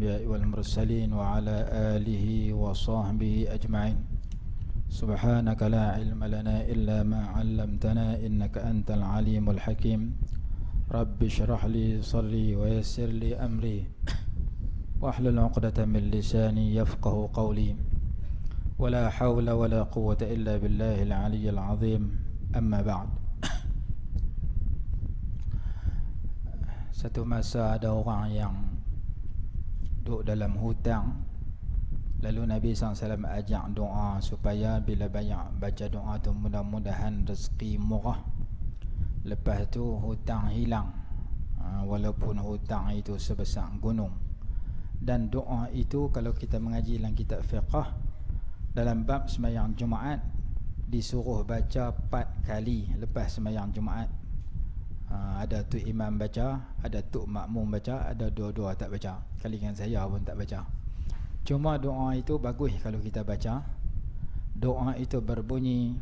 الأنبياء والمرسلين وعلى آله وصحبه أجمعين. سبحانك لا علم لنا إلا ما علمتنا إنك أنت العليم الحكيم. رب اشرح لي صدري ويسر لي أمري واحلل عقدة من لساني يفقه قولي. ولا حول ولا قوة إلا بالله العلي العظيم. أما بعد. Satu masa ada orang yang duduk dalam hutang, lalu Nabi SAW ajak doa supaya bila banyak baca doa tu mudah-mudahan rezeki murah. Lepas tu hutang hilang, walaupun hutang itu sebesar gunung. Dan doa itu kalau kita mengaji dalam kitab fiqh, dalam bab sembahyang Jumaat disuruh baca 4 kali lepas sembahyang Jumaat. Ada tu imam baca, ada tu makmum baca, ada dua-dua tak baca. Kalian saya pun tak baca. Cuma doa itu bagus kalau kita baca. Doa itu berbunyi,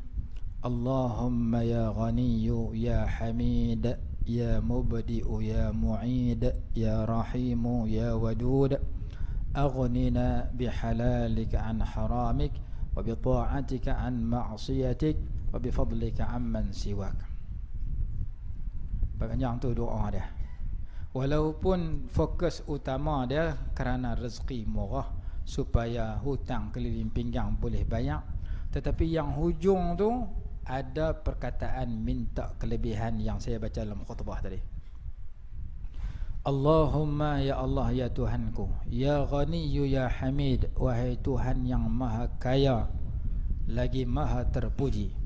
Allahumma ya Ghaniyyu ya Hamid ya Mubdi'u ya Mu'id ya Rahimu ya Wadud, aghnina bihalalika an haramik wa bita'atika an ma'siyatik wa bifadlika amman siwak. Panjang tu doa dia. Walaupun fokus utama dia kerana rezeki murah supaya hutang keliling pinggang boleh bayar, tetapi yang hujung tu ada perkataan minta kelebihan yang saya baca dalam khutbah tadi. Allahumma ya Allah ya Tuhanku, ya Ghaniyyu ya Hamid, wahai Tuhan yang maha kaya lagi maha terpuji.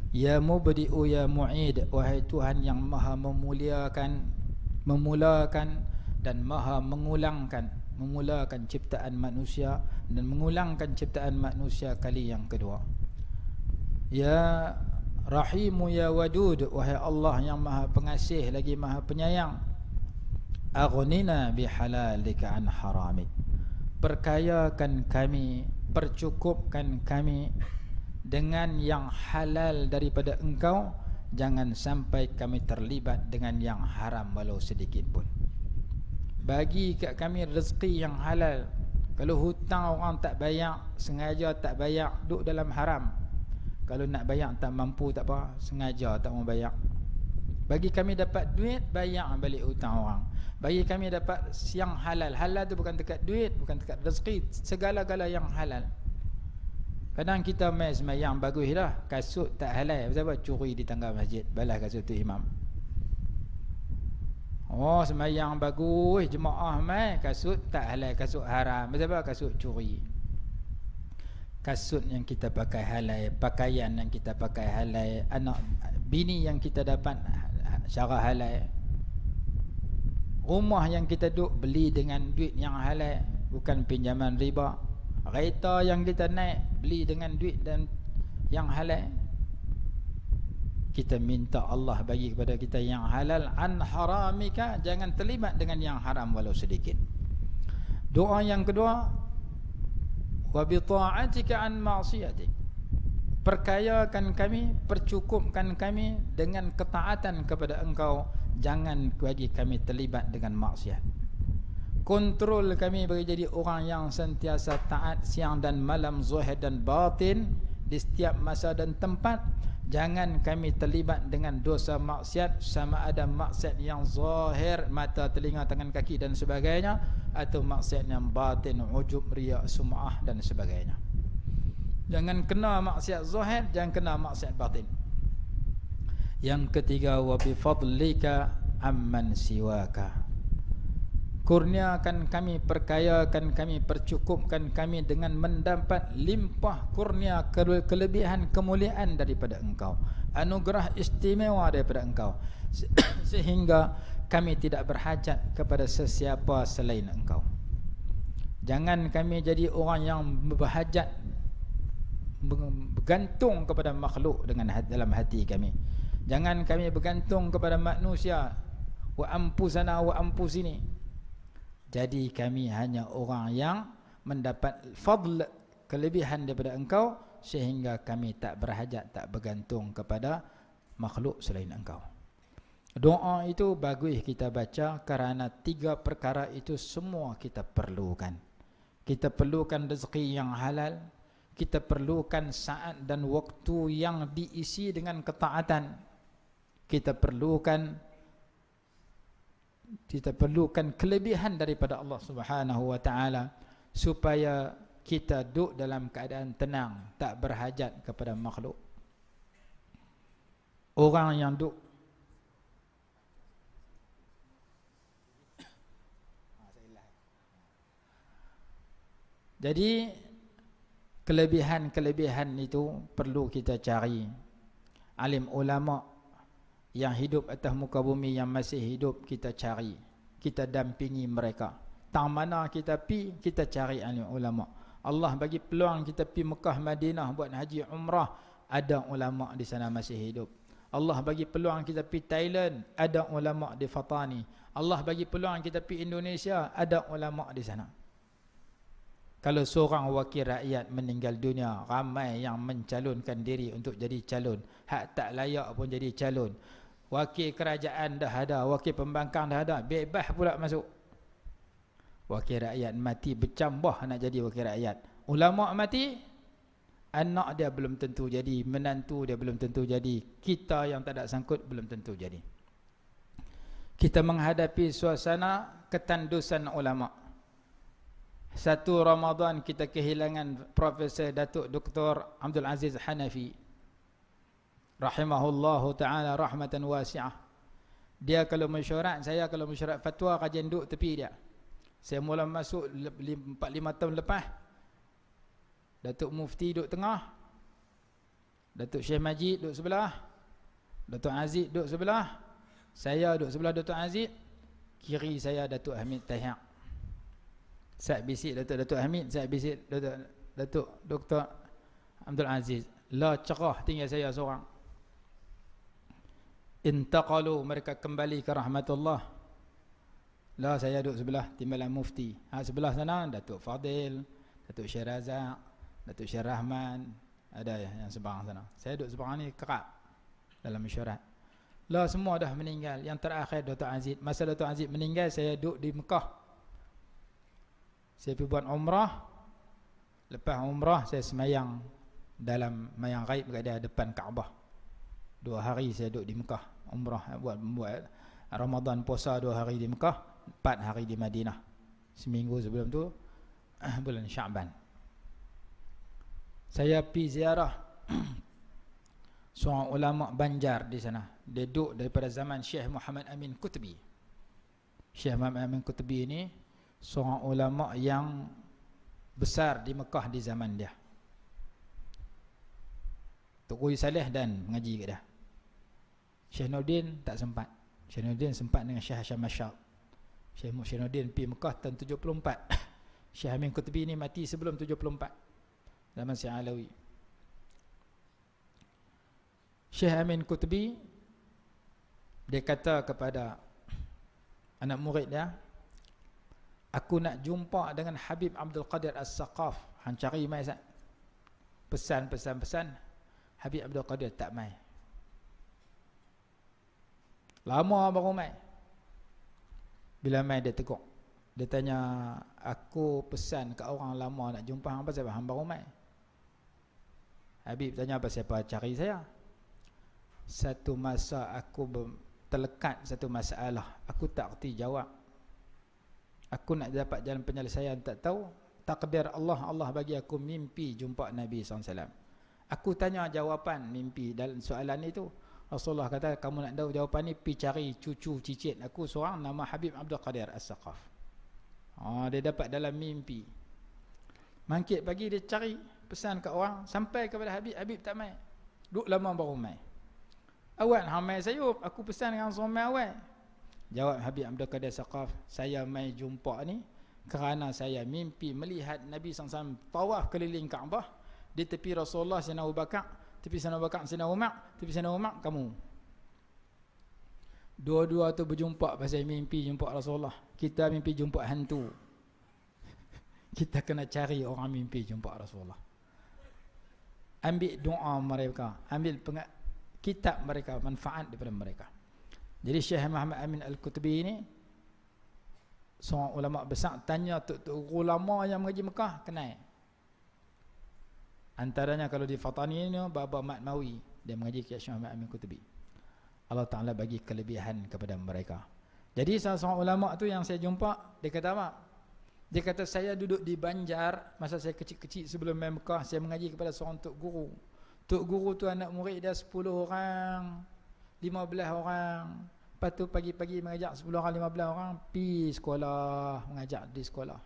Ya Mubdi'u ya Mu'id, wahai Tuhan yang maha memulakan dan maha memulakan ciptaan manusia dan mengulangkan ciptaan manusia kali yang kedua. Ya Rahimu ya Wadud, wahai Allah yang maha pengasih lagi maha penyayang. Aghnina bihalalika an haramik, perkayakan kami, percukupkan kami dengan yang halal daripada engkau, jangan sampai kami terlibat dengan yang haram walau sedikit pun. Bagi kat kami rezeki yang halal. Kalau hutang orang tak bayar, sengaja tak bayar, duduk dalam haram. Kalau nak bayar tak mampu tak apa, sengaja tak mau bayar. Bagi kami dapat duit, bayar balik hutang orang. Bagi kami dapat yang halal. Halal tu bukan dekat duit, bukan dekat rezeki, segala-gala yang halal. Kadang kita main semayang bagus lah, kasut tak halal. Sebab curi di tangga masjid, balas kasut tu imam. Oh, semayang bagus, jemaah main, kasut tak halal, kasut haram. Sebab kasut curi. Kasut yang kita pakai halal, pakaian yang kita pakai halal, anak bini yang kita dapat syarah halal, rumah yang kita duduk beli dengan duit yang halal, bukan pinjaman riba. Kereta yang kita naik beli dengan duit dan yang halal. Kita minta Allah bagi kepada kita yang halal. An haramika, jangan terlibat dengan yang haram walau sedikit. Doa yang kedua, wa bi ta'atika an ma'siyatik, perkayakan kami, percukupkan kami dengan ketaatan kepada engkau, jangan bagi kami terlibat dengan maksiat. Kontrol kami bagi jadi orang yang sentiasa taat siang dan malam, zahir dan batin, di setiap masa dan tempat. Jangan kami terlibat dengan dosa maksiat, sama ada maksiat yang zahir, mata, telinga, tangan, kaki dan sebagainya, atau maksiat yang batin, ujub, riya, sum'ah dan sebagainya. Jangan kena maksiat zahir, jangan kena maksiat batin. Yang ketiga, wa bi fadlika amman siwaka, kurniakan kami, perkayakan kami, percukupkan kami dengan mendapat limpah kurnia, kelebihan, kemuliaan daripada engkau, anugerah istimewa daripada engkau, sehingga kami tidak berhajat kepada sesiapa selain engkau. Jangan kami jadi orang yang berhajat, bergantung kepada makhluk dengan dalam hati kami. Jangan kami bergantung kepada manusia, wa ampusana wa ampusini. Jadi kami hanya orang yang mendapat fadl, kelebihan daripada engkau, sehingga kami tak berhajat, tak bergantung kepada makhluk selain engkau. Doa itu bagus kita baca kerana 3 perkara itu semua kita perlukan. Kita perlukan rezeki yang halal, kita perlukan saat dan waktu yang diisi dengan ketaatan. Kita perlukan kelebihan daripada Allah Subhanahu wa taala supaya kita duduk dalam keadaan tenang, tak berhajat kepada makhluk. Orang yang duduk jadi kelebihan-kelebihan itu perlu kita cari. Alim ulama yang hidup atas muka bumi, yang masih hidup, kita cari, kita dampingi mereka. Tang mana kita pi, kita cari alim ulama. Allah bagi peluang kita pi Mekah Madinah buat haji umrah, ada ulama di sana masih hidup. Allah bagi peluang kita pi Thailand, ada ulama di Fatani. Allah bagi peluang kita pi Indonesia, ada ulama di sana. Kalau seorang wakil rakyat meninggal dunia, ramai yang mencalonkan diri untuk jadi calon. Hak tak layak pun jadi calon. Wakil kerajaan dah ada, wakil pembangkang dah ada, bebas pula masuk. Wakil rakyat mati bercambah nak jadi wakil rakyat. Ulama mati, anak dia belum tentu jadi, menantu dia belum tentu jadi, kita yang tak ada sangkut belum tentu jadi. Kita menghadapi suasana ketandusan ulama. Satu Ramadan kita kehilangan Profesor Datuk Dr. Abdul Aziz Hanafi rahimahullahu ta'ala rahmatan wasi'ah. Dia kalau mesyuarat, saya kalau mesyuarat fatwa, kajian duduk tepi dia. Saya mula masuk 4-5 tahun lepas, Datuk Mufti duduk tengah, Datuk Syekh Majid duduk sebelah, Datuk Aziz duduk sebelah, saya duduk sebelah Datuk Aziz, kiri saya Datuk Hamid Tahir. Saya bisik Datuk Hamid, saya bisik Datuk Dr. Abdul Aziz. La cerah tinggal saya seorang. Intaqalu, mereka kembali ke rahmatullah. La saya duduk sebelah timbalan mufti. Sebelah sana Datuk Fadil, Datuk Syekh Razak, Datuk Syekh Rahman, ada yang seberang sana. Saya duduk seberang ni kerap dalam mesyuarat. La semua dah meninggal. Yang terakhir Datuk Aziz. Masa Datuk Aziz meninggal, saya duduk di Mekah. Saya pergi buat umrah. Lepas umrah saya semayang dalam mayang gaib kat dia depan Kaabah. 2 hari saya duduk di Mekah umrah, buat Ramadan, puasa 2 hari di Mekah, 4 hari di Madinah. Seminggu sebelum tu bulan Sya'ban. Saya pergi ziarah seorang ulama Banjar di sana. Dia duduk daripada zaman Syekh Muhammad Amin Qutbi. Syekh Muhammad Amin Qutbi ini seorang ulama yang besar di Mekah di zaman dia. Tok Guru Saleh dan mengaji kat dia. Syekh Nurdin tak sempat. Syekh Nurdin sempat dengan Syekh Hasham Mashal. Syekh Nurdin pergi Mekah tahun 74. Syekh Amin Qutbi ni mati sebelum 74, zaman Syekh Alawi. Syekh Amin Qutbi dia kata kepada anak murid dia, aku nak jumpa dengan Habib Abdul Qadir As-Saqaf. Hang cari mai sat. Pesan. Habib Abdul Qadir tak mai. Lama baru mai. Bila mai dia teguk. Dia tanya, aku pesan kat orang lama nak jumpa hang pasal hang baru mai. Habib tanya apa siapa cari saya. Satu masa aku terlekat satu masalah, aku tak erti jawab. Aku nak dapat jalan penyelesaian, tak tahu. Takdir Allah, Allah bagi aku mimpi jumpa Nabi SAW. Aku tanya jawapan mimpi dalam soalan itu. Rasulullah kata, kamu nak tahu jawapan ni, pergi cari cucu cicit aku seorang nama Habib Abdul Qadir As-Saqaf. Dia dapat dalam mimpi. Mangkit pagi dia cari, pesan kat orang, sampai kepada Habib. Habib tak mai. Duduk lama baru mai. Awak hang mai sayup, aku pesan dengan suami awak. Jawab Habib Abdul Qadir As-Saqaf, saya mai jumpa ni kerana saya mimpi melihat Nabi SAW tawaf keliling Kaabah, di tepi Rasulullah Sayyidina Abu Bakar, tepi Sayyidina Abu Bakar Sayyidina Umar, tepi Sayyidina Umar kamu. Dua-dua tu berjumpa pasal mimpi jumpa Rasulullah. Kita mimpi jumpa hantu. Kita kena cari orang mimpi jumpa Rasulullah. Ambil doa mereka, ambil kitab mereka, manfaat daripada mereka. Jadi Syekh Muhammad Amin Al-Qutubi ni seorang ulama besar, tanya tok ulama yang mengaji Mekah kenal. Antaranya kalau di Fatani ni Baba Mat Mawi, dia mengaji ke Syekh Muhammad Amin Al-Qutubi. Allah Ta'ala bagi kelebihan kepada mereka. Jadi salah seorang ulama tu yang saya jumpa, dia kata apa? Dia kata, saya duduk di Banjar masa saya kecil-kecil sebelum main Mekah, saya mengaji kepada seorang tok guru. Tok guru tu anak murid dia 10 orang, 15 orang. Lepas tu pagi-pagi mengajak 10 orang, 15 orang pi sekolah, mengajak di sekolah.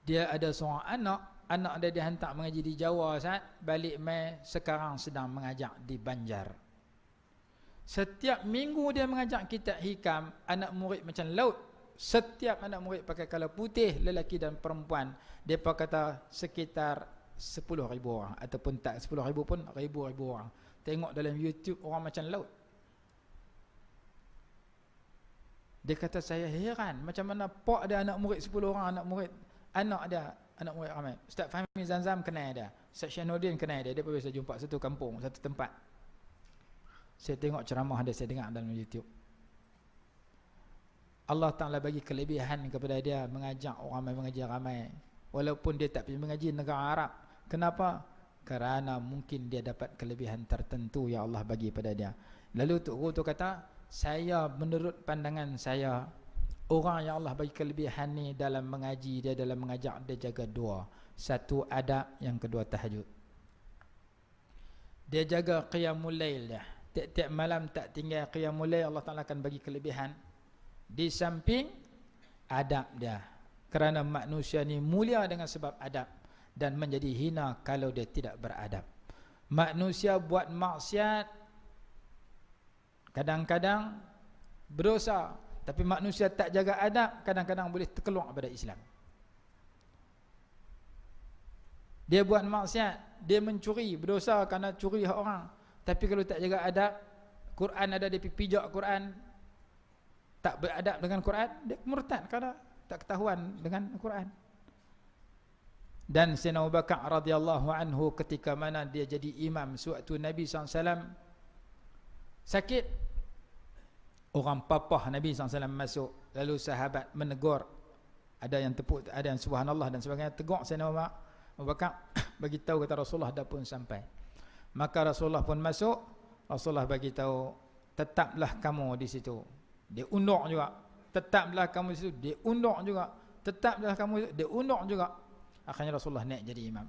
Dia ada seorang anak dia dihantar mengaji di Jawa, saat balik mai sekarang sedang mengajak di Banjar. Setiap minggu dia mengajak kitab hikam, anak murid macam laut. Setiap anak murid pakai kala putih, lelaki dan perempuan. Dia kata sekitar 10,000 orang, ataupun tak 10,000 pun, ribu-ribu orang. Tengok dalam YouTube orang macam laut. Dia kata, saya heran macam mana pak ada anak murid 10 orang, anak murid ramai. Ustaz Fahmi Zamzam kenal dia, Ustaz Syahnuddin kenal dia. Dia pun biasa jumpa satu kampung, satu tempat. Saya tengok ceramah dia, saya dengar dalam YouTube. Allah Ta'ala bagi kelebihan kepada dia mengajak orang mengaji ramai, walaupun dia tak pergi mengaji negara Arab. Kenapa? Kerana mungkin dia dapat kelebihan tertentu yang Allah bagi pada dia. Lalu Tok Guru tu kata, saya menurut pandangan saya, orang yang Allah bagi kelebihan ni dalam mengaji dia, dalam mengajak dia, jaga dua. Satu adab, yang kedua tahajud. Dia jaga qiyamul lail dia. Tiap-tiap malam tak tinggal qiyamul lail, Allah Ta'ala akan bagi kelebihan. Di samping adab dia, kerana manusia ni mulia dengan sebab adab, dan menjadi hina kalau dia tidak beradab. Manusia buat maksiat kadang-kadang berdosa, tapi manusia tak jaga adab, kadang-kadang boleh terkeluar daripada Islam. Dia buat maksiat, dia mencuri, berdosa kerana curi hak orang, tapi kalau tak jaga adab, Quran ada, dia pijak Quran, tak beradab dengan Quran, dia murtad kerana tak ketahuan dengan Quran. Dan Sayyidina Abu Bakar radhiyallahu anhu ketika mana dia jadi imam sewaktu Nabi SAW sakit, orang papah Nabi SAW masuk, lalu sahabat menegur, ada yang tepuk, ada yang subhanallah dan sebagainya, tegur Sayyidina Abu Bakar, bagi tahu kata Rasulullah dah pun sampai. Maka Rasulullah pun masuk, Rasulullah bagi tahu, tetaplah kamu di situ. Dia undur juga, tetaplah kamu di situ. Dia undur juga, tetaplah kamu di situ. Dia undur juga. Akhirnya Rasulullah naik jadi imam.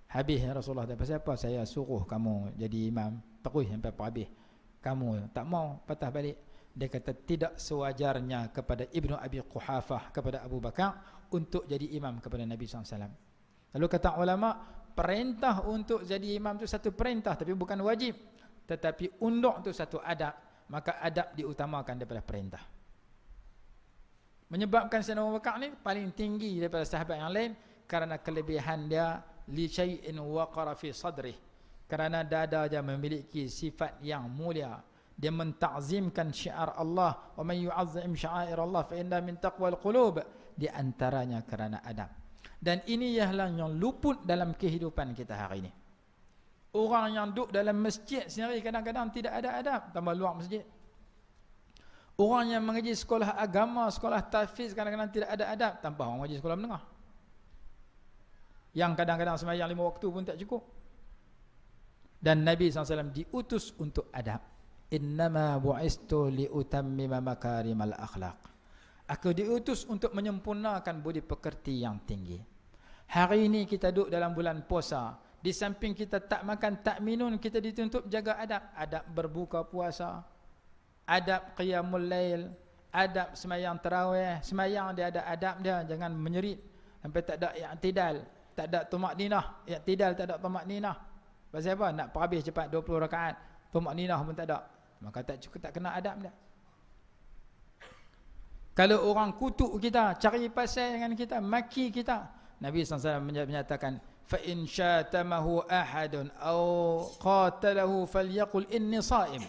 Habis Rasulullah dah, pasal apa saya suruh kamu jadi imam terus sampai habis, kamu tak mau patah balik. Dia kata tidak sewajarnya kepada Ibnu Abi Quhafah, kepada Abu Bakar, untuk jadi imam kepada Nabi SAW. Lalu kata ulama, perintah untuk jadi imam itu satu perintah, tapi bukan wajib. Tetapi undur itu satu adab, maka adab diutamakan daripada perintah. Menyebabkan Sayyidina Abu Bakar ni paling tinggi daripada sahabat yang lain, kerana kelebihan dia li syai'in waqara fi sadrih, kerana dada dia memiliki sifat yang mulia. Dia mentakzimkan syiar Allah, wa man yu'azzim sya'air Allah fa inna min taqwal qulub, di antaranya kerana adab. Dan ini ialah yang luput dalam kehidupan kita hari ini. Orang yang duduk dalam masjid sendiri kadang-kadang tidak ada adab, tambah luar masjid. Orang yang mengaji sekolah agama, sekolah tahfiz, kadang-kadang tidak ada adab, tambah orang mengaji sekolah menengah, yang kadang-kadang sembahyang 5 waktu pun tak cukup. Dan Nabi SAW diutus untuk adab. Innama bu'istu liutammima makarimal akhlaq. Aku diutus untuk menyempurnakan budi pekerti yang tinggi. Hari ini kita duduk dalam bulan puasa, di samping kita tak makan tak minum, kita dituntut jaga adab. Adab berbuka puasa, adab qiyamul lail, adab semayang tarawih. Semayang dia ada adab dia, jangan menyerit sampai tak ada i'tidal, tak ada tumakninah. I'tidal tak ada tumakninah. Pasal apa? Nak perhabis cepat 20 rakaat, tumakninah pun tak ada, maka tak cukup, tak kena adab dia. Kalau orang kutuk kita, cari pasal dengan kita, maki kita, Nabi SAW menyatakan, fa in syatamahu ahadun aw qatalahu falyaqul inni shaim.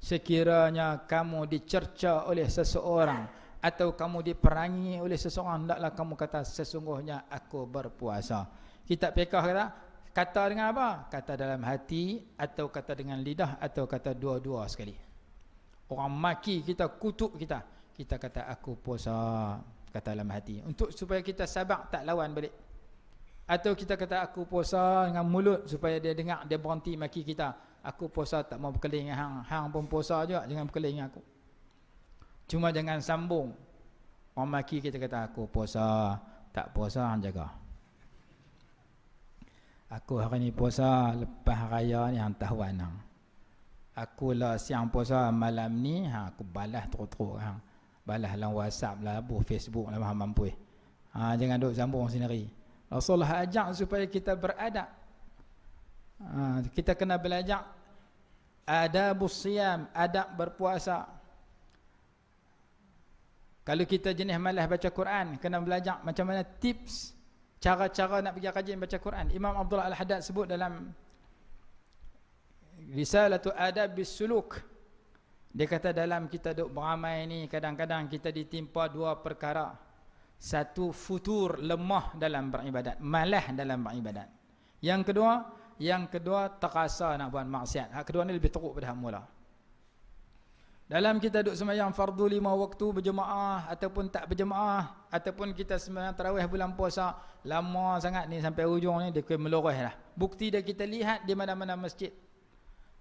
Sekiranya kamu dicerca oleh seseorang atau kamu diperangi oleh seseorang, hendaklah kamu kata sesungguhnya aku berpuasa. Kitab fiqh kata, Kata dengan apa? Kata dalam hati, atau kata dengan lidah, atau kata dua-dua sekali. Orang maki kita, kutuk kita, kita kata aku puasa, kata dalam hati, untuk supaya kita sabar tak lawan balik. Atau kita kata aku puasa dengan mulut, supaya dia dengar, dia berhenti maki kita. Aku puasa tak mau berkeling dengan hang, hang pun puasa juga, jangan berkeling dengan aku. Cuma jangan sambung. Orang maki kita kata aku puasa, tak puasa hang jaga. Aku hari ni puasa, lepas raya ni hang tahuan hang. Aku lah siang puasa, malam ni aku balas teruk-teruk hang. Balas dalam WhatsApp lah, Facebook lah, hang mampu. Jangan duk sambung sendiri. Rasulullah ajak supaya kita beradab. Kita kena belajar adabus siyam, adab berpuasa. Kalau kita jenis malas baca Quran, kena belajar macam mana tips, cara-cara nak pergi kajian baca Quran. Imam Abdullah Al-Haddad sebut dalam Risalatu Adab bis Suluk, dia kata dalam kita duk beramai ni, kadang-kadang kita ditimpa dua perkara. Satu, futur, lemah dalam beribadat, malas dalam beribadat. Yang kedua terasa nak buat maksiat. Hak kedua ni lebih teruk pada hak mula. Dalam kita duduk sembahyang fardu 5 waktu berjemaah ataupun tak berjemaah, ataupun kita sembahyang tarawih bulan puasa lama sangat ni sampai hujung ni, dia meloreh lah. Bukti dia kita lihat di mana-mana masjid,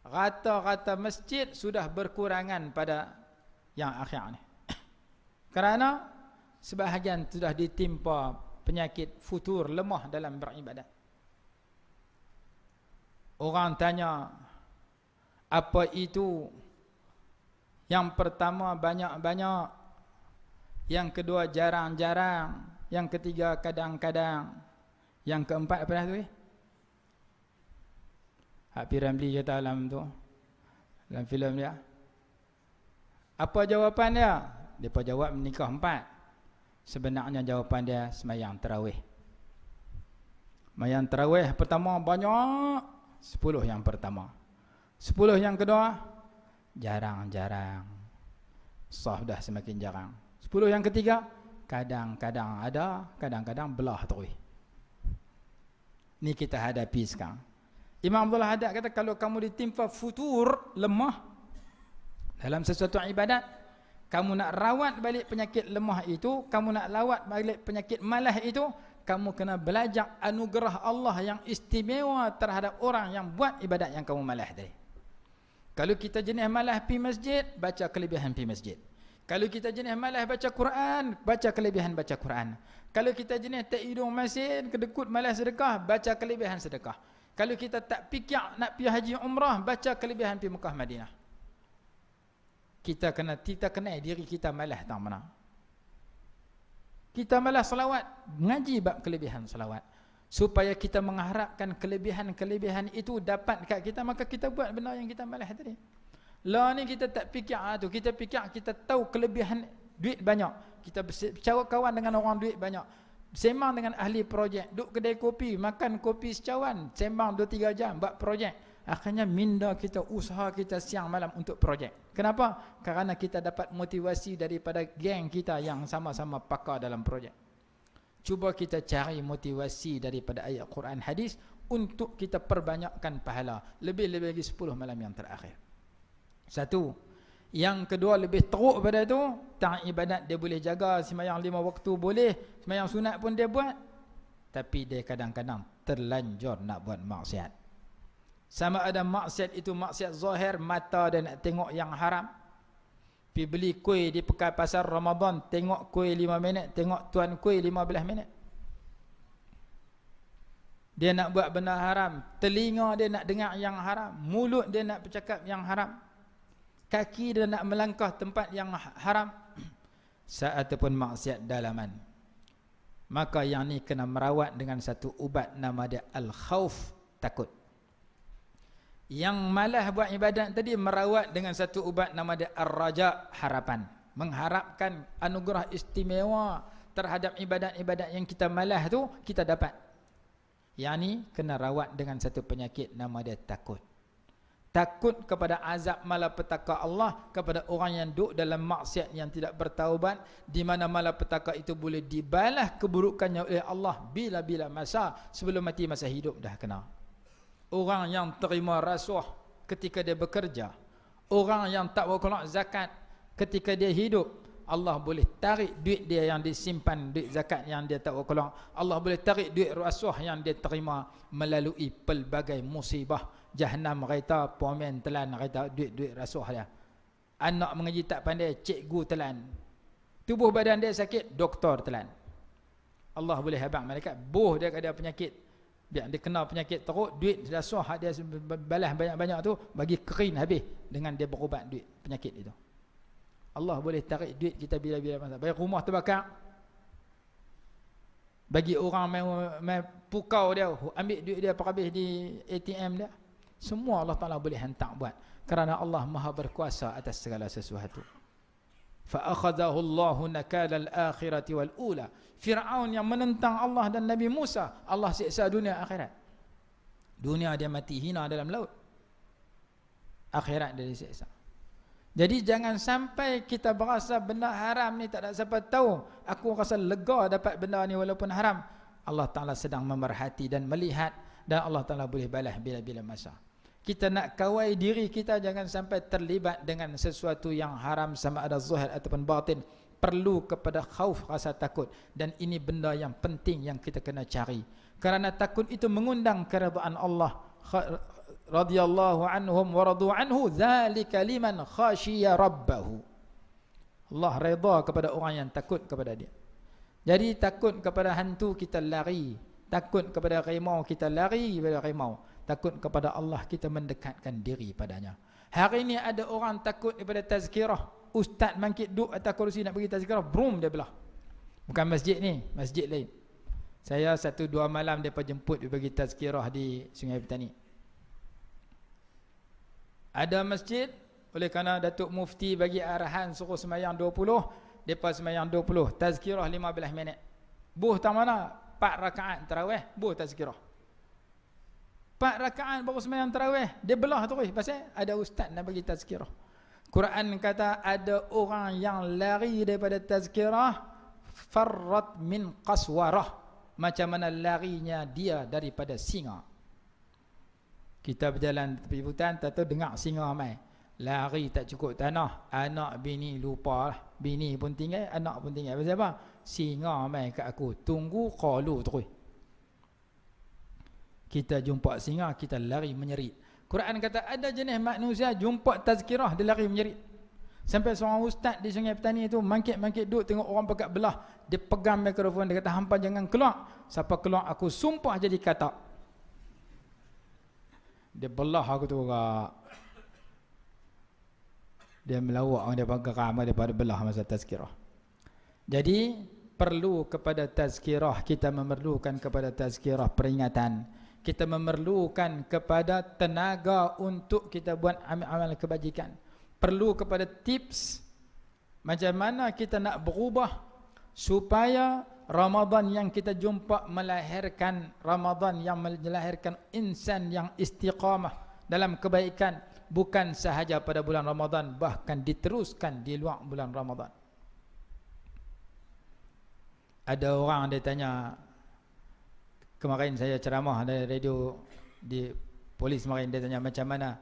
rata-rata masjid sudah berkurangan pada yang akhir ni. Kerana sebahagian sudah ditimpa penyakit futur, lemah dalam beribadat. Orang tanya, apa itu? Yang pertama banyak-banyak, yang kedua jarang-jarang, yang ketiga kadang-kadang, yang keempat apa dah tu? Hak P. Ramlee kata dalam tu, dalam filem dia. Apa jawapan dia? Depa jawab menikah 4. Sebenarnya jawapan dia sembahyang tarawih. Sembahyang tarawih pertama banyak, 10 yang pertama. 10 yang kedua jarang-jarang. Sah dah semakin jarang. 10 yang ketiga kadang-kadang ada, kadang-kadang belah terus. Ni kita hadapi sekarang. Imam Abdullah Haddad kata, kalau kamu ditimpa futur, lemah dalam sesuatu ibadat, kamu nak rawat balik penyakit lemah itu, kamu nak lawat balik penyakit malas itu, kamu kena belajar anugerah Allah yang istimewa terhadap orang yang buat ibadat yang kamu malas tadi. Kalau kita jenis malas pergi masjid, baca kelebihan pergi masjid. Kalau kita jenis malas baca Quran, baca kelebihan baca Quran. Kalau kita jenis tak hidung masin, kedekut malas sedekah, baca kelebihan sedekah. Kalau kita tak fikir nak pergi haji umrah, baca kelebihan pergi Mekah Madinah. Kita kenal diri kita malas tak mana. Kita malas selawat, ngaji bab kelebihan selawat. Supaya kita mengharapkan kelebihan-kelebihan itu dapat kat kita, maka kita buat benda yang kita malas tadi. Lah ni kita tak fikir tu, kita fikir kita tahu kelebihan duit banyak. Kita bercawan kawan dengan orang duit banyak. Sembang dengan ahli projek, duduk kedai kopi, makan kopi secawan, sembang 2-3 jam buat projek. Akhirnya minda kita, usaha kita siang malam untuk projek. Kenapa? Kerana kita dapat motivasi daripada geng kita yang sama-sama pakar dalam projek. Cuba kita cari motivasi daripada ayat Quran hadis untuk kita perbanyakkan pahala. Lebih-lebih lagi 10 malam yang terakhir. Satu. Yang kedua lebih teruk pada itu, tak ibadat dia boleh jaga, sembahyang 5 waktu boleh, sembahyang sunat pun dia buat, tapi dia kadang-kadang terlanjur nak buat maksiat. Sama ada maksiat itu maksiat zahir, mata dia nak tengok yang haram. Pergi beli kuih di pekan pasar Ramadan, tengok kuih 5 minit, tengok tuan kuih 15 minit. Dia nak buat benda haram, telinga dia nak dengar yang haram, mulut dia nak bercakap yang haram, kaki dia nak melangkah tempat yang haram, ataupun maksiat dalaman. Maka yang ni kena merawat dengan satu ubat, nama dia al-khauf, takut. Yang malas buat ibadat tadi merawat dengan satu ubat, nama dia ar-raja, harapan. Mengharapkan anugerah istimewa terhadap ibadat-ibadat yang kita malas tu kita dapat. Yang ni kena rawat dengan satu penyakit, nama dia takut. Takut kepada azab malapetaka Allah, kepada orang yang duduk dalam maksiat yang tidak bertaubat, di mana malapetaka itu boleh dibalas keburukannya oleh Allah bila-bila masa, sebelum mati, masa hidup dah kena. orang yang terima rasuah ketika dia bekerja, orang yang tak berkeluar zakat ketika dia hidup, Allah boleh tarik duit dia yang disimpan, duit zakat yang dia tak berkeluar. Allah boleh tarik duit rasuah yang dia terima melalui pelbagai musibah. Jahannam kereta, pomen telan kereta, duit-duit rasuah dia. Anak mengaji tak pandai, cikgu telan. Tubuh badan dia sakit, doktor telan. Allah boleh habaq malaikat, boh dia ada penyakit, biar dia kena penyakit teruk, duit rasuah dia balas banyak-banyak tu bagi kering habis dengan dia berubat duit penyakit itu. Allah boleh tarik duit kita bila-bila masa. Bagi rumah terbakar, bagi orang main pukau dia, ambil duit dia habis di ATM dia. Semua Allah Ta'ala boleh hantar buat, kerana Allah Maha berkuasa atas segala sesuatu. Fa akhadhahu Allahu nakala al-akhirati wal ula. Firaun yang menentang Allah dan Nabi Musa, Allah siksa dunia akhirat. Dunia dia mati hina dalam laut, akhirat dia disiksa. Jadi jangan sampai kita berasa benda haram ni tak ada siapa tahu. Aku rasa lega dapat benda ni walaupun haram. Allah Ta'ala sedang memerhati dan melihat, dan Allah Ta'ala boleh balas bila-bila masa. Kita nak kawai diri kita jangan sampai terlibat dengan sesuatu yang haram, sama ada zahir ataupun batin. Perlu kepada khauf, rasa takut, dan ini benda yang penting yang kita kena cari, kerana takut itu mengundang keridaan Allah. Radhiyallahu anhum wa radu anhu, dzalika liman khashiya rabbahu. Allah redha kepada orang yang takut kepada dia. Jadi takut kepada hantu kita lari, takut kepada harimau kita lari kepada harimau, takut kepada Allah kita mendekatkan diri padanya. Hari ini ada orang takut daripada tazkirah. Ustaz bangkit duduk atas kerusi nak bagi tazkirah, brum dia belah. Bukan masjid ni, masjid lain. Saya 1-2 malam depa jemput dia bagi tazkirah di Sungai Petani. Ada masjid, oleh kerana Datuk Mufti bagi arahan suruh semayang 20, depa semayang 20, tazkirah 15 minit. Buh tak mana? 4 rakaat tarawih, buh tazkirah. 4 rakaat baru semayang tarawih, dia belah terus pasal ada ustaz nak bagi tazkirah. Quran kata ada orang yang lari daripada tazkirah, farrat min qaswarah, macam mana larinya dia daripada singa. Kita berjalan tepi hutan, tak tahu dengar singa mai. Lari tak cukup tanah, anak bini lupa lah. Bini pun tinggal, anak pun tinggal. Pasal apa? Singa mai kat aku, tunggu qalu terus. Kita jumpa singa, kita lari menyerit. Quran kata ada jenis manusia jumpa tazkirah, dia lari menyerit. Sampai seorang ustaz di Sungai Petani tu mangkit-mangkit duduk tengok orang pekat belah, dia pegang mikrofon, dia kata hampa jangan keluar, siapa keluar aku sumpah jadi katak. Dia belah aku tu kak. Dia melawak, dia geram daripada belah masa tazkirah. Jadi perlu kepada tazkirah, kita memerlukan kepada tazkirah peringatan. Kita memerlukan kepada tenaga untuk kita buat amal-amal kebajikan. Perlu kepada tips macam mana kita nak berubah supaya Ramadan yang kita jumpa melahirkan Ramadan yang melahirkan insan yang istiqamah dalam kebaikan, bukan sahaja pada bulan Ramadan, bahkan diteruskan di luar bulan Ramadan. Ada orang dia tanya, kemarin saya ceramah dari radio di Polis kemarin, dia tanya macam mana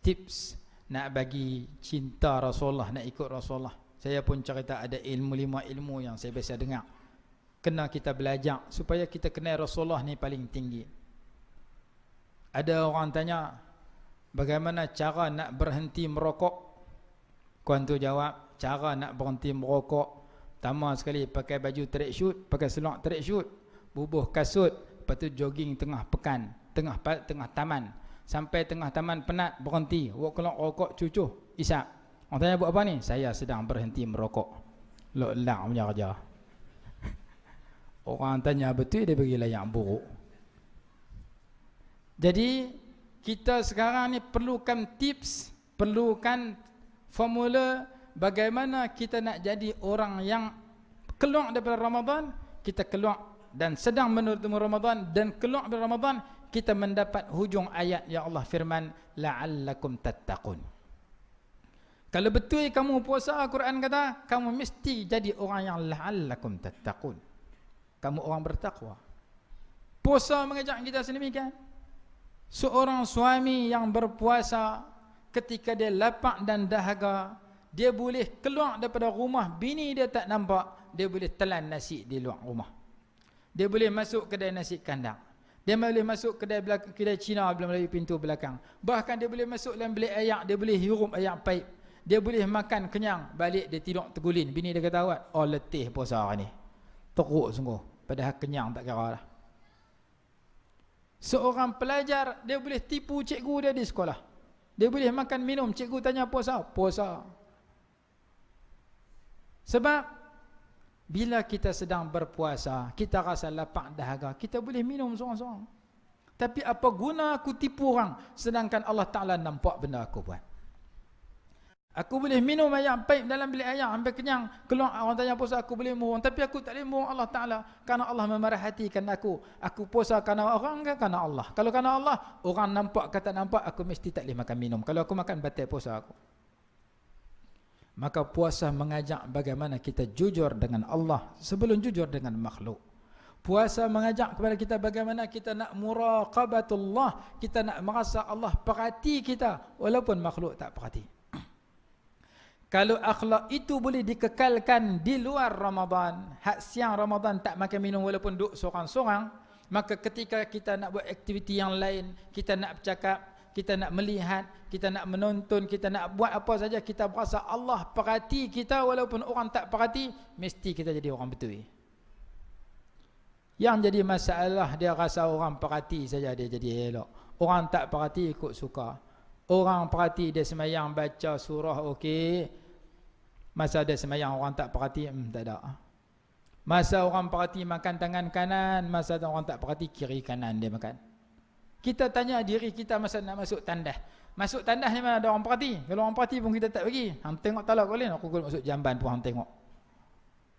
tips nak bagi cinta Rasulullah, nak ikut Rasulullah. Saya pun cerita ada ilmu, 5 ilmu yang saya biasa dengar. Kena kita belajar supaya kita kenal Rasulullah ni paling tinggi. Ada orang tanya bagaimana cara nak berhenti merokok. Kuan tu jawab, cara nak berhenti merokok, pertama sekali pakai baju tracksuit, pakai seluar tracksuit, bubuh kasut, lepas tu jogging tengah pekan, tengah taman. Sampai tengah taman penat, berhenti, keluar rokok, cucuh, isap. Orang tanya buat apa ni? Saya sedang berhenti merokok. Lok-lak punya kerja. Orang tanya betul, dia bagi layak buruk. Jadi kita sekarang ni perlukan tips, perlukan formula bagaimana kita nak jadi orang yang keluar daripada Ramadan, kita keluar dan sedang menuju Ramadan, dan keluar dari Ramadan kita mendapat hujung ayat yang Allah firman la'allakum tattaqun. Kalau betul kamu puasa, Quran kata kamu mesti jadi orang yang la'allakum tattaqun. Kamu orang bertakwa. Puasa mengajak kita sedemikian. Seorang suami yang berpuasa, ketika dia lapar dan dahaga, dia boleh keluar daripada rumah, bini dia tak nampak, dia boleh telan nasi di luar rumah. Dia boleh masuk kedai nasi kandang. Dia boleh masuk kedai Cina melalui pintu belakang. Bahkan dia boleh masuk dalam bilik ayak, dia boleh hirup ayak paip. Dia boleh makan kenyang, balik dia tidur tergulin. Bini dia kata awak, oh letih puasa ni. Teruk sungguh, padahal kenyang tak kira lah. Seorang pelajar, dia boleh tipu cikgu dia di sekolah. Dia boleh makan minum, cikgu tanya puasa, puasa. Sebab bila kita sedang berpuasa, kita rasa lapar dahaga, kita boleh minum seorang-seorang. Tapi apa guna aku tipu orang, sedangkan Allah Ta'ala nampak benda aku buat. Aku boleh minum ayak paip dalam bilik ayak sampai kenyang, keluar orang tanya puasa, aku boleh mohon, tapi aku tak boleh mohon Allah Ta'ala, kerana Allah memerhatikan aku. Aku puasa kerana orang ke kerana Allah? Kalau kerana Allah, orang nampak ke tak nampak, aku mesti tak boleh makan minum. Kalau aku makan, batal puasa aku. Maka puasa mengajak bagaimana kita jujur dengan Allah sebelum jujur dengan makhluk. Puasa mengajak kepada kita bagaimana kita nak muraqabatullah, kita nak merasa Allah perhati kita walaupun makhluk tak perhati. Kalau akhlak itu boleh dikekalkan di luar Ramadan, hak siang Ramadan tak makan minum walaupun duduk seorang-seorang, maka ketika kita nak buat aktiviti yang lain, kita nak bercakap, kita nak melihat, kita nak menonton, kita nak buat apa saja, kita berasa Allah perhati kita walaupun orang tak perhati, mesti kita jadi orang betul. Yang jadi masalah, dia rasa orang perhati saja dia jadi elok. Orang tak perhati ikut suka. Orang perhati dia semayang baca surah okey. Masa dia semayang orang tak perhati, tak ada. Masa orang perhati makan tangan kanan, masa orang tak perhati kiri kanan dia makan. Kita tanya diri kita masa nak masuk tandas. Masuk tandas ni mana ada orang perhati? Kalau orang perhati pun kita tak bagi. Hang tengok talak boleh, aku masuk jamban pun hang tengok.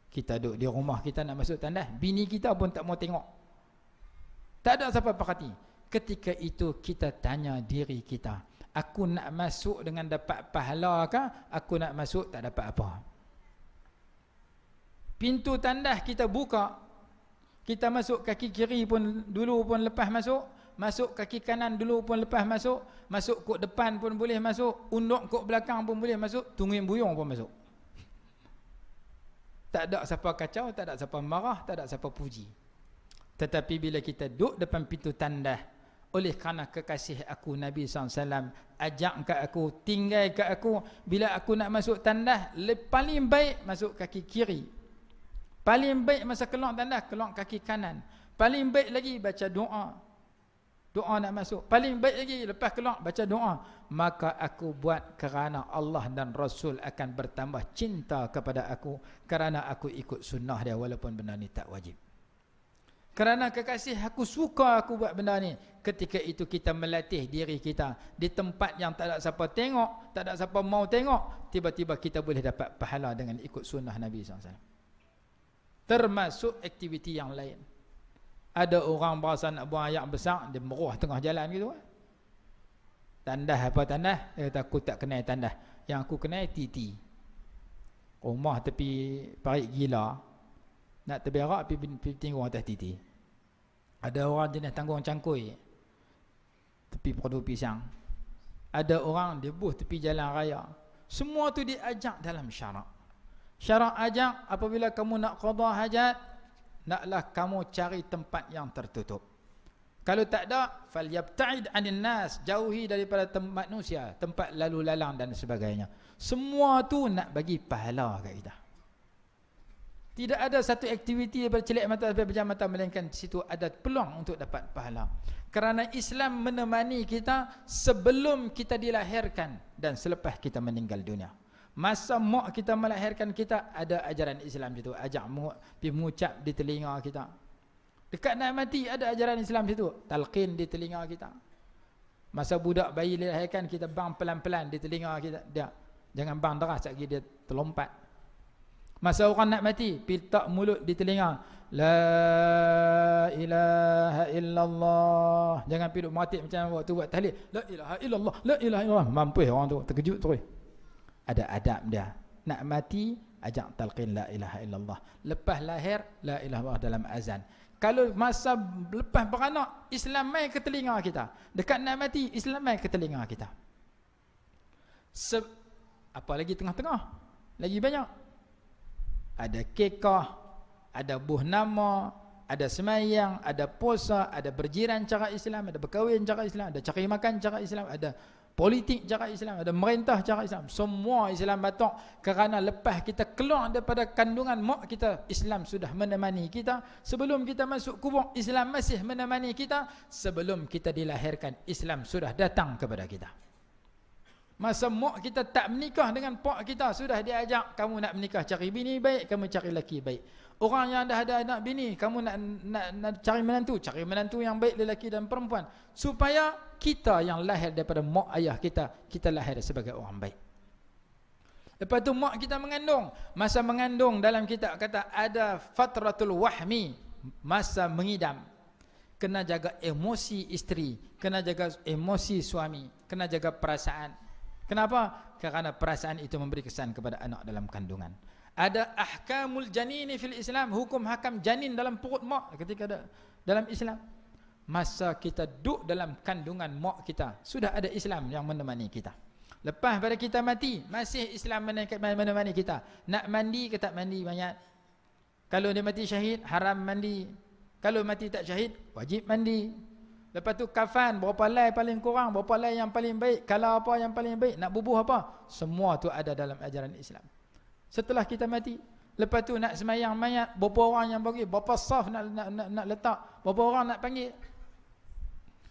Kita duduk di rumah kita nak masuk tandas, bini kita pun tak mau tengok. Tak ada siapa perhati. Ketika itu kita tanya diri kita, aku nak masuk dengan dapat pahala ke? Aku nak masuk tak dapat apa? Pintu tandas kita buka, kita masuk kaki kiri pun dulu pun lepas masuk, masuk kaki kanan dulu pun lepas masuk, masuk kok depan pun boleh masuk, unduk kok belakang pun boleh masuk, tungguin buyung pun masuk. Tak ada siapa kacau, tak ada siapa marah, tak ada siapa puji. Tetapi bila kita duduk depan pintu tandas, oleh kerana kekasih aku Nabi SAW ajak ke aku, tinggal ke aku, bila aku nak masuk tandas, paling baik masuk kaki kiri, paling baik masa keluar tandas keluar kaki kanan, paling baik lagi baca doa, doa nak masuk, paling baik lagi lepas keluar baca doa. Maka aku buat kerana Allah dan Rasul akan bertambah cinta kepada aku, kerana aku ikut sunnah dia walaupun benda ni tak wajib. Kerana kekasih aku suka aku buat benda ni. Ketika itu kita melatih diri kita di tempat yang tak ada siapa tengok, tak ada siapa mau tengok, tiba-tiba kita boleh dapat pahala dengan ikut sunnah Nabi SAW. Termasuk aktiviti yang lain. Ada orang berasa nak buang ayak besar, dia meruah tengah jalan gitu. Tandas apa tandas? Dia kata aku tak kenal tandas. Yang aku kenal titi. Rumah tepi parit gila. Nak terberak pergi tengok atas titi. Ada orang jenis tanggung cangkui tepi produk pisang. Ada orang dia buh tepi jalan raya. Semua tu diajak dalam syarak. Syarak ajak apabila kamu nak qada hajat, naklah kamu cari tempat yang tertutup. Kalau tak ada, falyabta'id 'anil nas, jauhi daripada manusia, tempat lalu lalang dan sebagainya. Semua tu nak bagi pahala kat kita. Tidak ada satu aktiviti daripada celik mata sampai pejam mata, melainkan di situ ada peluang untuk dapat pahala. Kerana Islam menemani kita sebelum kita dilahirkan dan selepas kita meninggal dunia. Masa mak kita melahirkan kita, ada ajaran Islam situ, ajak pergi mengucap di telinga kita. Dekat nak mati ada ajaran Islam situ, talqin di telinga kita. Masa budak bayi dilahirkan, kita bang pelan-pelan di telinga kita, dia jangan bang deras lagi dia terlompat. Masa orang nak mati, pitak mulut di telinga, la ilaha illallah. Jangan pergi mati macam waktu buat tahlil, la ilaha illallah, la ilaha illallah. Mampus orang tu, terkejut terus. Ada adab dia. Nak mati, ajak talqin la ilaha illallah. Lepas lahir, la ilaha illallah dalam azan. Kalau masa lepas beranak, Islam mai ke telinga kita. Dekat nak mati, Islam mai ke telinga kita. Apa lagi tengah-tengah? Lagi banyak. Ada kekah, ada buh nama, ada semayang, ada puasa, ada berjiran cara Islam, ada berkahwin cara Islam, ada cari makan cara Islam, ada politik cara Islam, ada merintah cara Islam. Semua Islam batok, kerana lepas kita keluar daripada kandungan mak kita, Islam sudah menemani kita. Sebelum kita masuk kubur, Islam masih menemani kita. Sebelum kita dilahirkan, Islam sudah datang kepada kita. Masa mak kita tak menikah dengan pak kita, sudah diajak, kamu nak menikah cari bini baik, kamu cari lelaki baik. Orang yang dah ada anak bini, kamu nak cari menantu yang baik, lelaki dan perempuan, supaya kita yang lahir daripada mak ayah kita lahir sebagai orang baik. Lepas tu mak kita mengandung. Masa mengandung, dalam kitab kata ada fatratul wahmi, masa mengidam. Kena jaga emosi isteri, kena jaga emosi suami, kena jaga perasaan. Kenapa? Kerana perasaan itu memberi kesan kepada anak dalam kandungan. Ada ahkamul janini fil Islam, hukum hakam janin dalam perut mak ketika ada dalam Islam. Masa kita duduk dalam kandungan mak kita, sudah ada Islam yang menemani kita. Lepas pada kita mati, masih Islam menemani kita. Nak mandi ke tak mandi mayat? Kalau dia mati syahid, haram mandi. Kalau mati tak syahid, wajib mandi. Lepas tu kafan, berapa helai paling kurang, berapa helai yang paling baik, kala apa yang paling baik, nak bubuh apa, semua tu ada dalam ajaran Islam. Setelah kita mati, lepas tu nak semayang mayat, berapa orang yang bagi, berapa saf nak letak, berapa orang nak panggil.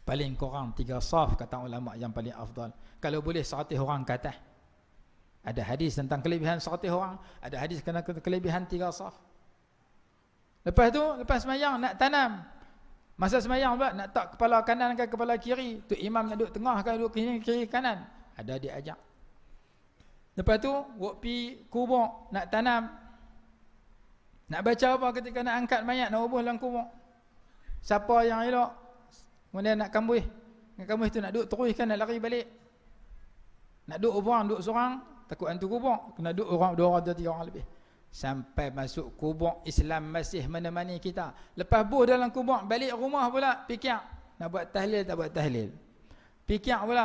Paling kurang 3 saf kata ulama yang paling afdal. Kalau boleh 100 orang ke atas. Ada hadis tentang kelebihan 100 orang, ada hadis kena kelebihan 3 saf. Lepas tu, lepas semayang nak tanam. Masa semayang pula nak tak kepala kanan ke kepala kiri, tu imam nak duduk tengah ke duduk kiri kanan, ada diajak. Lepas tu wak pi kubur nak tanam, nak baca apa ketika nak angkat mayat, nak bubuh dalam kubur, siapa yang elok, kemudian nak kambuh tu nak duduk teruskan, nak lari balik, nak duduk orang duduk seorang, takut hantu kubur, kena duduk orang 2 orang 3 orang lebih. Sampai masuk kubur, Islam masih menemani kita. Lepas buh dalam kubur, balik rumah pula fikir nak buat tahlil tak buat tahlil, fikir pula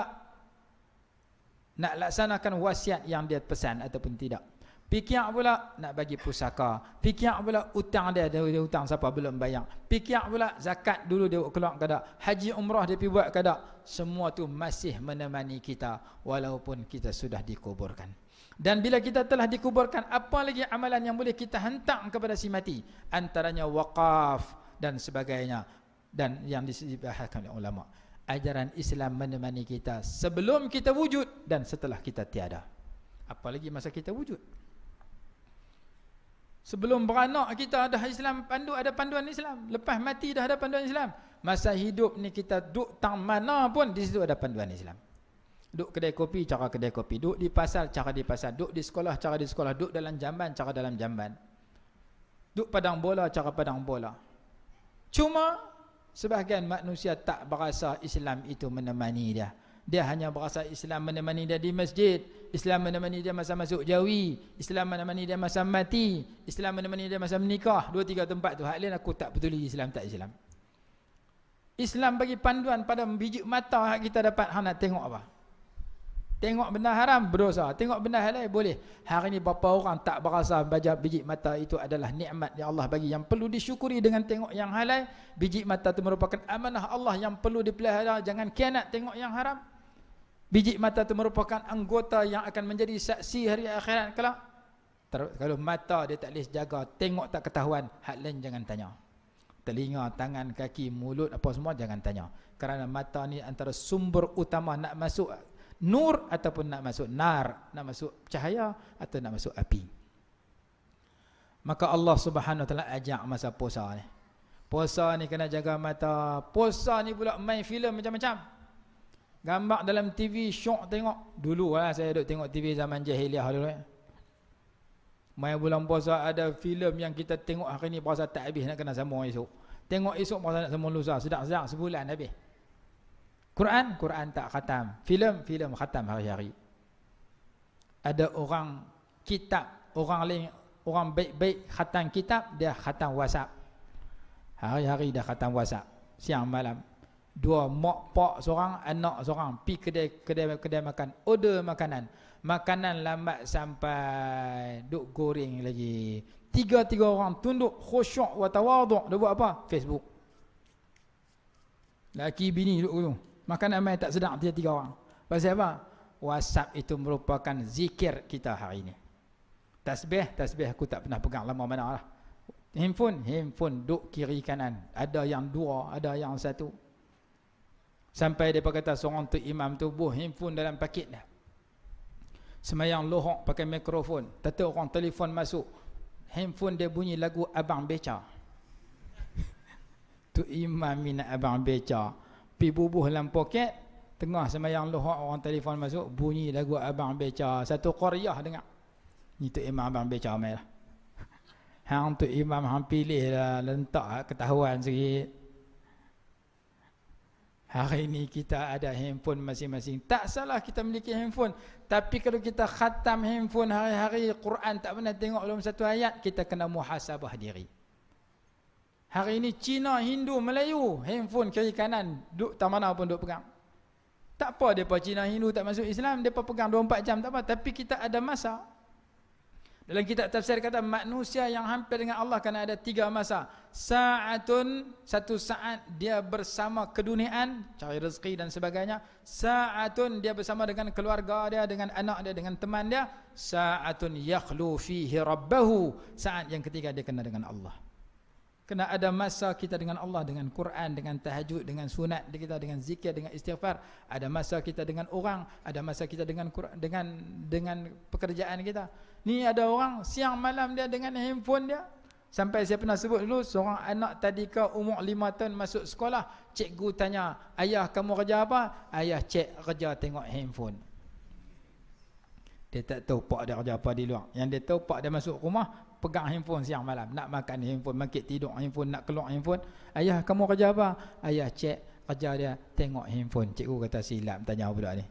nak laksanakan wasiat yang dia pesan ataupun tidak, fikir pula nak bagi pusaka, fikir pula hutang dia hutang siapa belum bayar, fikir pula zakat dulu dia keluar ke tak, haji umrah dia pergi buat ke tak. Semua tu masih menemani kita walaupun kita sudah dikuburkan. Dan bila kita telah dikuburkan, apa lagi amalan yang boleh kita hantar kepada si mati? Antaranya waqaf dan sebagainya, dan yang disebutkan oleh ulama. Ajaran Islam menemani kita sebelum kita wujud dan setelah kita tiada. Apalagi masa kita wujud. Sebelum beranak kita dah Islam ada panduan Islam. Lepas mati dah ada panduan Islam. Masa hidup ni kita duduk tang mana pun, di situ ada panduan Islam. Duduk kedai kopi, cara kedai kopi. Duduk di pasar, cara di pasar. Duduk di sekolah, cara di sekolah. Duduk dalam jamban, cara dalam jamban. Duduk padang bola, cara padang bola. Cuma sebahagian manusia tak berasa Islam itu menemani dia. Dia hanya berasa Islam menemani dia di masjid, Islam menemani dia masa masuk jawi, Islam menemani dia masa mati, Islam menemani dia masa menikah. 2-3 tempat tu. Hak lain aku tak peduli Islam tak Islam. Islam bagi panduan pada biji mata hak kita dapat. Hang nak tengok apa? Tengok benda haram, berdosa. Tengok benda halal, boleh. Hari ini berapa orang tak berasa baca biji mata itu adalah nikmat yang Allah bagi, yang perlu disyukuri dengan tengok yang halal. Biji mata itu merupakan amanah Allah yang perlu dipelihara. Jangan khianat tengok yang haram. Biji mata itu merupakan anggota yang akan menjadi saksi hari akhirat kelak. Kalau mata dia tak boleh jaga, tengok tak ketahuan, hak lain jangan tanya. Telinga, tangan, kaki, mulut, apa semua jangan tanya. Kerana mata ni antara sumber utama nak masuk nur ataupun nak masuk nar, nak masuk cahaya atau nak masuk api. Maka Allah Subhanahu Wa Taala ajak masa puasa ni. Puasa ni kena jaga mata. Puasa ni pula main filem macam-macam. Gambar dalam TV syok tengok. Dulu lah saya duk tengok TV zaman jahiliah dulu. Main bulan puasa ada filem yang kita tengok hari ni puasa tak habis, nak kena sambung esok. Tengok esok puasa nak sambung lusa, sedang-sedang sebulan habis. Quran tak khatam, filem khatam hari-hari. Ada orang kitab, orang lain, orang baik-baik khatam kitab, dia khatam WhatsApp. Hari-hari dah khatam WhatsApp. Siang malam. 2 mak pak seorang, anak seorang pi kedai makan, order makanan. Makanan lambat sampai duk goreng lagi. 3 orang tunduk khusyuk wa tawaduk. Dia buat apa? Facebook. Laki bini duduk tu. Makanan mai tak sedap 3 orang. Pasal apa? WhatsApp itu merupakan zikir kita hari ini. Tasbih aku tak pernah pegang lama mana lah. Handphone duk kiri kanan. Ada yang 2, ada yang 1. Sampai dia kata seorang tu imam tu buh handphone dalam pakit dah. Semayang lohok pakai mikrofon. Tata orang telefon masuk. Handphone dia bunyi lagu Abang Beca. Tu imam minat Abang Beca. Pi bubuh dalam poket. Tengah semayang lohok orang telefon masuk. Bunyi lagu Abang Beca. Satu qaryah dengar. Ni tu imam Abang Beca mai lah. Hang tu imam hang pilih lah. Lentak ketahuan sikit. Hari ini kita ada handphone masing-masing. Tak salah kita memiliki handphone. Tapi kalau kita khatam handphone hari-hari, Quran tak pernah tengok dalam satu ayat, kita kena muhasabah diri. Hari ini Cina, Hindu, Melayu, handphone kiri kanan, duk tak mana pun duk pegang. Tak apa depa Cina, Hindu tak masuk Islam, depa pegang 24 jam tak apa. Tapi kita ada masa. Dalam kitab tafsir kata manusia yang hampir dengan Allah kena ada 3 masa. Sa'atun, satu saat dia bersama keduniaan, cari rezeki dan sebagainya. Sa'atun dia bersama dengan keluarga dia, dengan anak dia, dengan teman dia. Sa'atun yakhlu fihi rabbahu, saat yang ketiga dia kena dengan Allah. Kena ada masa kita dengan Allah, dengan Quran, dengan tahajud, dengan sunat kita, dengan zikir, dengan istighfar. Ada masa kita dengan orang, ada masa kita dengan pekerjaan kita. Ni ada orang siang malam dia dengan handphone dia. Sampai saya pernah sebut dulu, seorang anak tadika umur 5 tahun masuk sekolah, cikgu tanya, "Ayah kamu kerja apa?" "Ayah cek kerja tengok handphone." Dia tak tahu pak dia kerja apa di luar. Yang dia tahu pak dia masuk rumah, pegang handphone siang malam. Nak makan handphone, bangkit tidur handphone, nak keluar handphone. "Ayah kamu kerja apa?" "Ayah cek kerja dia tengok handphone." Cikgu kata silap tanya budak ni.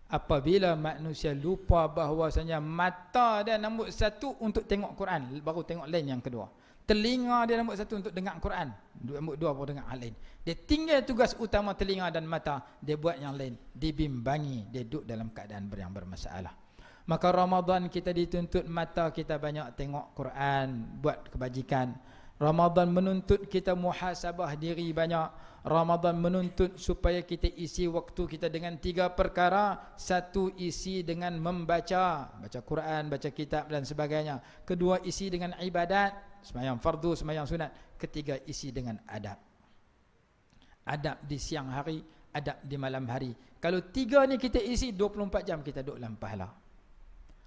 Apabila manusia lupa bahawasanya mata dia nombor 1 untuk tengok Quran, baru tengok lain yang kedua. Telinga dia nombor 1 untuk dengar Quran, nombor 2 baru dengar hal lain. Dia tinggal tugas utama telinga dan mata, dia buat yang lain, dibimbangi, dia duduk dalam keadaan yang bermasalah. Maka Ramadan kita dituntut mata kita banyak tengok Quran, buat kebajikan. Ramadan menuntut kita muhasabah diri banyak. Ramadan menuntut supaya kita isi waktu kita dengan 3 perkara. 1, isi dengan membaca, baca Quran, baca kitab dan sebagainya. 2, isi dengan ibadat, sembahyang fardu, sembahyang sunat. 3, isi dengan adab. Adab di siang hari, adab di malam hari. Kalau 3 ni kita isi, 24 jam kita duduk dalam pahala.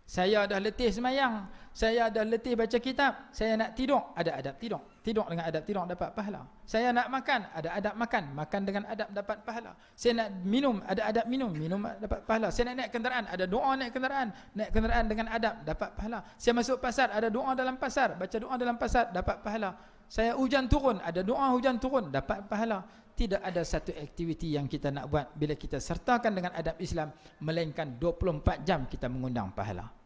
Saya dah letih semayang, saya dah letih baca kitab, saya nak tidur, ada adab tidur. Tidur dengan adab tidur dapat pahala. Saya nak makan, ada adab makan, makan dengan adab dapat pahala. Saya nak minum, ada adab minum, minum dapat pahala. Saya nak naik kenderaan, ada doa naik kenderaan dengan adab dapat pahala. Saya masuk pasar, ada doa dalam pasar, baca doa dalam pasar dapat pahala. Saya hujan turun, ada doa hujan turun dapat pahala. Tidak ada satu aktiviti yang kita nak buat bila kita sertakan dengan adab Islam, melainkan 24 jam kita mengundang pahala.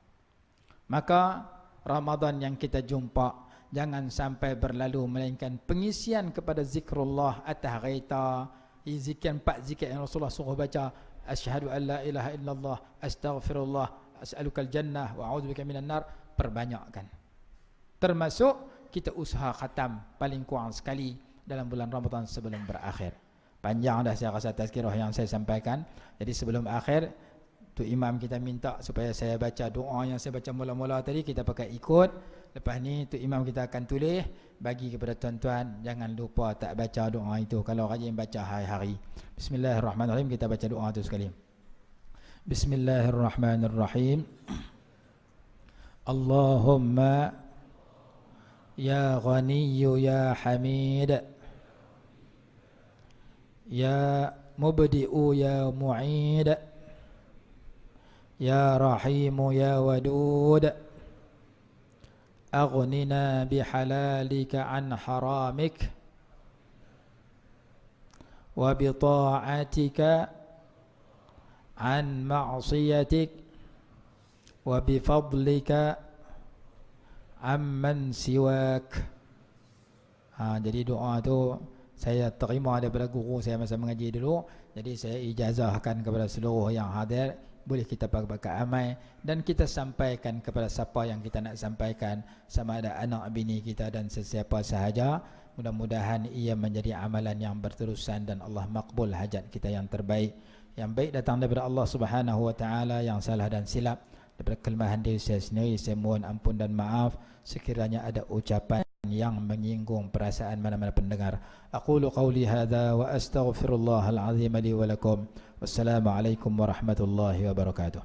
Maka Ramadan yang kita jumpa jangan sampai berlalu melainkan pengisian kepada zikrullah atas ghaita. Zikir 4 zikir yang Rasulullah suruh baca, asyhadu an la ilaha illallah, astaghfirullah, as'alukal jannah wa a'udzubika minan nar, perbanyakkan. Termasuk kita usaha khatam paling kurang sekali dalam bulan Ramadan sebelum berakhir. Panjang dah saya rasa tazkirah yang saya sampaikan. Jadi sebelum akhir tu imam kita minta supaya saya baca doa yang saya baca mula-mula tadi, kita pakai ikut. Lepas ni tu imam kita akan tulis bagi kepada tuan-tuan, jangan lupa tak baca doa itu kalau rajin baca hari-hari. Bismillahirrahmanirrahim, kita baca doa tu sekali. Bismillahirrahmanirrahim. Allahumma ya Ghaniyyu ya Hamid, ya Mubdi'u ya Mu'id, ya Rahimu ya Wadud, aghnina bihalalika an haramik wa bita'atika an ma'siyatik wa bifadlika amman siwak. Jadi doa tu saya terima daripada guru saya masa mengaji dulu. Jadi saya ijazahkan kepada seluruh yang hadir. Boleh kita pakai amai dan kita sampaikan kepada siapa yang kita nak sampaikan, sama ada anak bini kita dan sesiapa sahaja. Mudah-mudahan ia menjadi amalan yang berterusan dan Allah makbul hajat kita yang terbaik. Yang baik datang daripada Allah Subhanahu wa taala, yang salah dan silap daripada kelemahan diri saya sendiri, saya mohon ampun dan maaf sekiranya ada ucapan yang menyinggung perasaan mana-mana pendengar. Aqulu qawli hadza wa astaghfirullahal azim li wa lakum. Wassalamualaikum warahmatullahi wabarakatuh.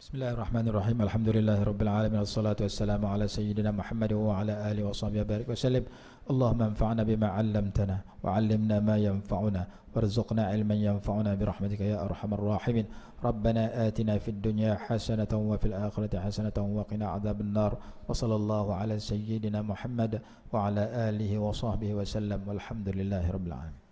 Bismillahirrahmanirrahim. Alhamdulillahirabbil alamin. Wassalatu wassalamu ala sayyidina Muhammad wa ala alihi wa sahbihi barik wasallim. Allahumma anfa'na bima 'allamtana wa 'allimna ma yanfa'una warzuqna 'ilman yanfa'una birahmatika ya arhamar rahimin. Rabbana atina fid dunya hasanatan wa fil akhirati hasanatan wa qina 'adzaban nar. Wa sallallahu ala sayyidina Muhammad wa ala alihi wa sahbihi wasallam. Walhamdulillahirabbil alamin.